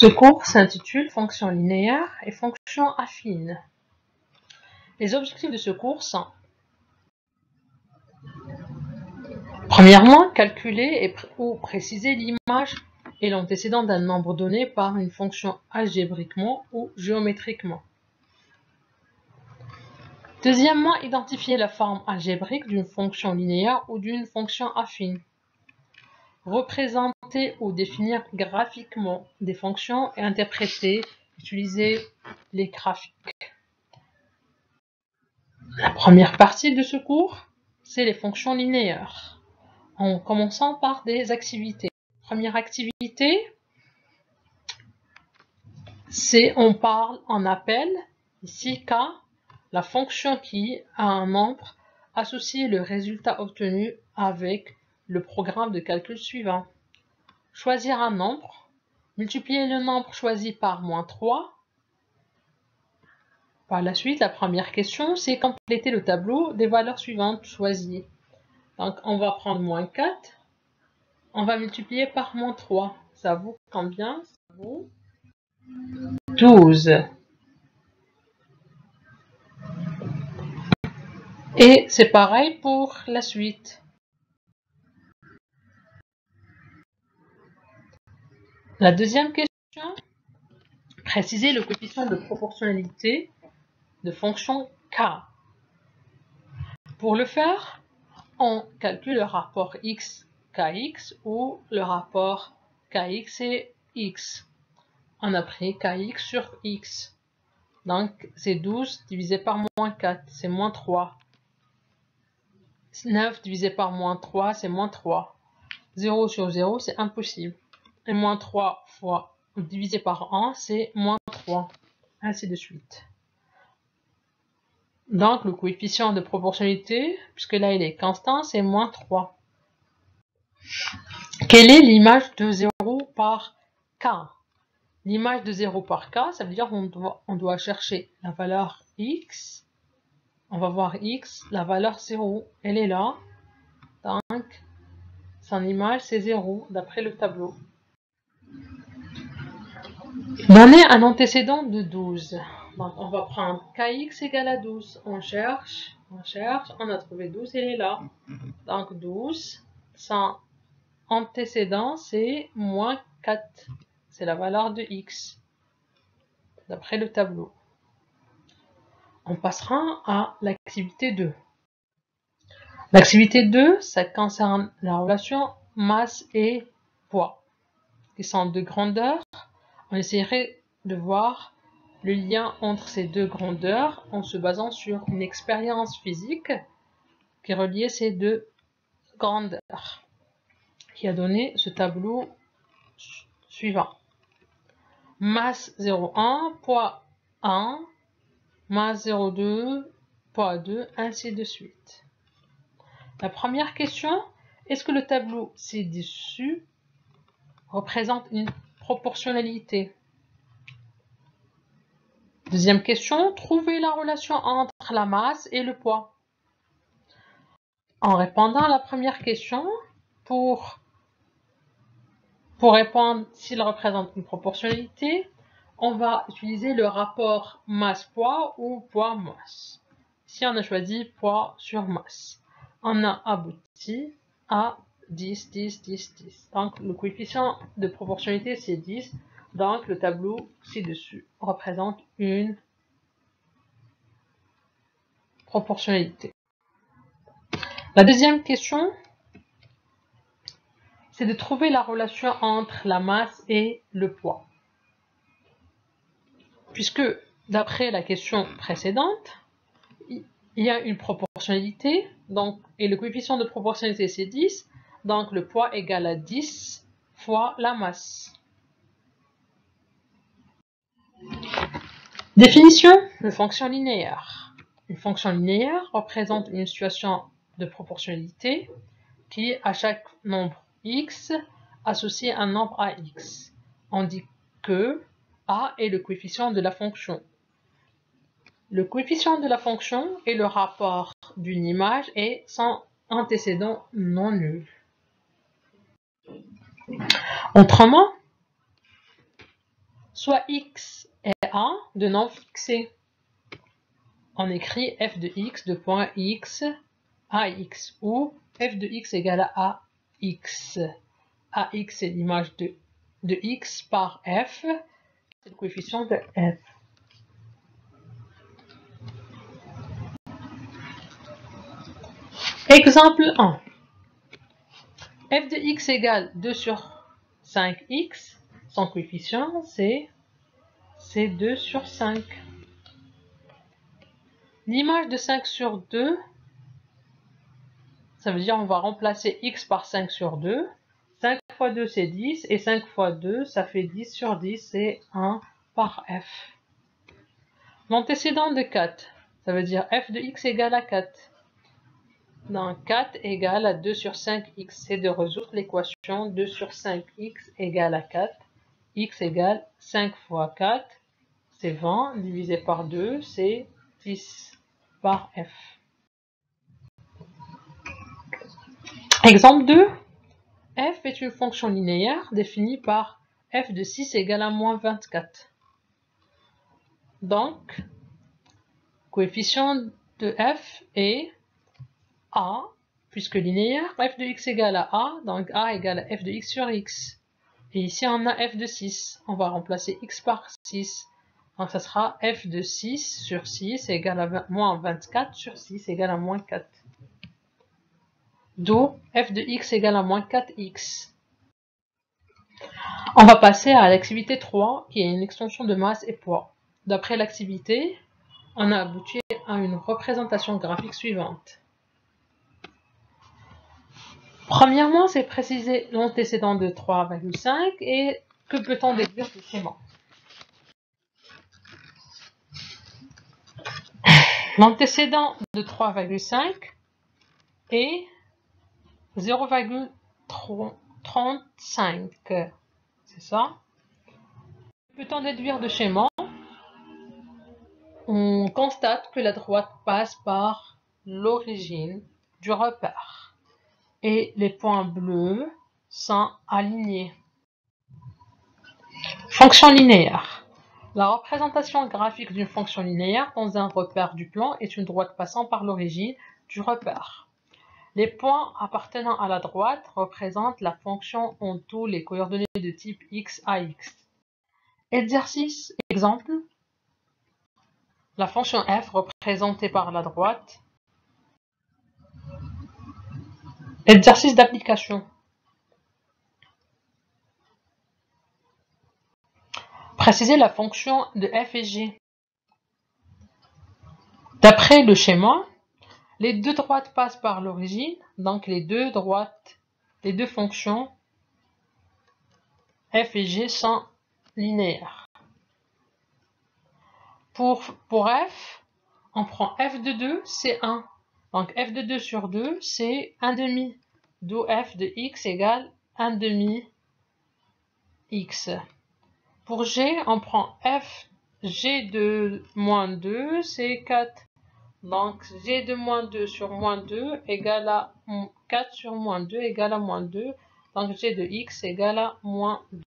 Ce cours s'intitule Fonctions linéaires et fonctions affines. Les objectifs de ce cours sont: premièrement, calculer ou préciser l'image et l'antécédent d'un nombre donné par une fonction algébriquement ou géométriquement. Deuxièmement, identifier la forme algébrique d'une fonction linéaire ou d'une fonction affine. Représenter ou définir graphiquement des fonctions et interpréter, utiliser les graphiques. La première partie de ce cours, c'est les fonctions linéaires, en commençant par des activités. Première activité, c'est on appelle ici K, la fonction qui a un nombre, associe le résultat obtenu avec le programme de calcul suivant. Choisir un nombre, multiplier le nombre choisi par -3. Par la suite, la première question, c'est compléter le tableau des valeurs suivantes choisies. Donc, on va prendre -4, on va multiplier par -3. Ça vaut combien? Ça vaut 12. Et c'est pareil pour la suite. La deuxième question, préciser le coefficient de proportionnalité de fonction K. Pour le faire, on calcule le rapport x-kx ou le rapport kx et x. On a pris kx sur x. Donc, c'est 12 divisé par -4, c'est -3. 9 divisé par -3, c'est -3. 0 sur 0, c'est impossible. Et -3 fois divisé par 1, c'est -3. Ainsi de suite. Donc, le coefficient de proportionnalité, puisque là, il est constant, c'est -3. Quelle est l'image de 0 par k? L'image de 0 par k, ça veut dire qu'on doit chercher la valeur x. On va voir x, la valeur 0, elle est là. Donc, son image, c'est 0, d'après le tableau. Donner un antécédent de 12. Donc, on va prendre kx égale à 12. On cherche, on a trouvé 12, elle est là. Donc, 12, son antécédent, c'est -4. C'est la valeur de x, d'après le tableau. On passera à l'activité 2. L'activité 2, ça concerne la relation masse et poids, qui sont de grandeur. On essaierait de voir le lien entre ces deux grandeurs en se basant sur une expérience physique qui reliait ces deux grandeurs, qui a donné ce tableau suivant. Masse 0,1, poids 1, masse 0,2, poids 2, ainsi de suite. La première question, est-ce que le tableau ci-dessus représente une proportionnalité? Deuxième question, trouvez la relation entre la masse et le poids. En répondant à la première question, pour répondre s'il représente une proportionnalité, on va utiliser le rapport masse-poids ou poids-masse. Ici, on a choisi poids sur masse. On a abouti à 10, 10, 10, 10. Donc, le coefficient de proportionnalité, c'est 10. Donc, le tableau ci-dessus représente une proportionnalité. La deuxième question, c'est de trouver la relation entre la masse et le poids. Puisque, d'après la question précédente, il y a une proportionnalité, donc, et le coefficient de proportionnalité c'est 10, donc le poids égale à 10 fois la masse. Définition de fonction linéaire. Une fonction linéaire représente une situation de proportionnalité qui, à chaque nombre x, associe un nombre à x. On dit que a est le coefficient de la fonction. Le coefficient de la fonction est le rapport d'une image et son antécédent non nul. Autrement, soit x et a de non fixés. On écrit f de x de point x ax ou f de x égale à ax. Ax c'est l'image de x par f, c'est le coefficient de f. Exemple 1. f de x égale 2 sur 5x, son coefficient c'est 2 sur 5. L'image de 5 sur 2, ça veut dire on va remplacer x par 5 sur 2. 5 fois 2 c'est 10 et 5 fois 2 ça fait 10 sur 10, c'est 1 par f. L'antécédent de 4, ça veut dire f de x égale à 4. Donc 4 égale à 2 sur 5x, c'est de résoudre l'équation 2 sur 5x égale à 4. X égale 5 fois 4, c'est 20, divisé par 2, c'est 10 par f. Exemple 2. F est une fonction linéaire définie par f de 6 égale à moins 24. Donc, coefficient de f est a, puisque linéaire, f de x égale à a, donc a égale à f de x sur x. Et ici, on a f de 6. On va remplacer x par 6. Donc, ça sera f de 6 sur 6 égale à moins 24 sur 6 égale à moins 4. D'où f de x égale à moins 4x. On va passer à l'activité 3, qui est une extension de masse et poids. D'après l'activité, on a abouti à une représentation graphique suivante. Premièrement, c'est préciser l'antécédent de 3,5 et que peut-on déduire du schéma. L'antécédent de 3,5 est 0,35. C'est ça. Que peut-on déduire de schéma? On constate que la droite passe par l'origine du repère. Et les points bleus sont alignés. Fonction linéaire. La représentation graphique d'une fonction linéaire dans un repère du plan est une droite passant par l'origine du repère. Les points appartenant à la droite représentent la fonction en tous les coordonnées de type x à x. Exercice, exemple. La fonction f représentée par la droite. Exercice d'application. Préciser la fonction de f et g. D'après le schéma, les deux droites passent par l'origine, donc les deux fonctions f et g sont linéaires. Pour f, on prend f de 2, c'est 1. Donc f de 2 sur 2, c'est 1 demi. D'où f de x égale 1 demi x. Pour g, on prend f g de moins 2, c'est 4. Donc g de moins 2 sur moins 2 égale à 4 sur moins 2 égale à moins 2. Donc g de x égale à moins 2.